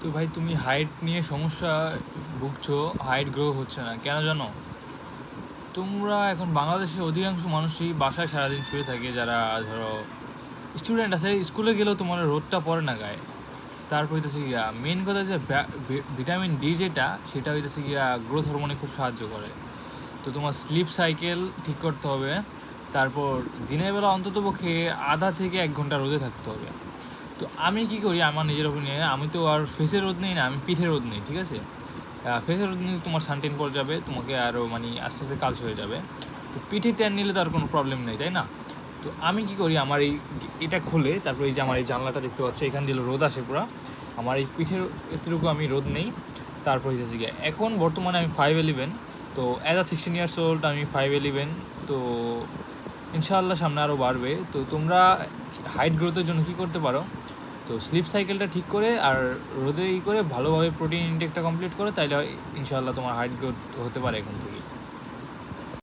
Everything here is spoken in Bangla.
তো ভাই তুমি হাইট নিয়ে সমস্যা ভুগছো, হাইট গ্রো হচ্ছে না কেন জানো? তোমরা এখন বাংলাদেশে অধিকাংশ মানুষই বাসায় সারাদিন শুয়ে থাকে, যারা ধরো স্টুডেন্ট আছে, স্কুলে গেলেও তোমার রোদটা পড়ে না গায়ে। তারপর হইতেছে গিয়া মেন কথা যে ভিটামিন ডি যেটা, সেটা হইতেছে গিয়া গ্রোথ হরমোনে খুব সাহায্য করে। তো তোমার স্লিপ সাইকেল ঠিক করতে হবে। তারপর দিনের বেলা অন্ততপক্ষে আধা থেকে 1 ঘন্টা রোদে থাকতে হবে। তো আমি কি করি আমার নিজের ওপিনিয়নে, আমি তো আর ফেসের রোদ নেই না, আমি পিঠের রোদ নেই, ঠিক আছে? ফেসের রোদ নিলে তোমার সানটেন পড়ে যাবে, তোমাকে আরও মানে আস্তে আস্তে কালচ হয়ে যাবে। তো পিঠে ট্যান নিলে তো আর কোনো প্রবলেম নেই, তাই না? তো আমি কি করি, আমার এটা খুলে তারপর এই যে আমার এই জানলাটা দেখতে পাচ্ছ, এখান দিয়ে রোদ আসে পুরো, আমার এই পিঠের এতটুকু আমি রোদ নেই। তারপর হইতেছে গিয়ে এখন বর্তমানে আমি 5'11", তো অ্যাজ আ 16 years old আমি 5'11", তো ইনশাআল্লাহ সামনে আরও বাড়বে। তো তোমরা হাইট গ্রোথের জন্য কী করতে পারো, তো স্লিপ সাইকেলটা ঠিক করে আর রোদে করে ভালোভাবে প্রোটিন ইনটেকটা কমপ্লিট করে, তাইলে ইনশাআল্লাহ তোমার হাইট গ্রোথ হতে পারে এখন থেকে।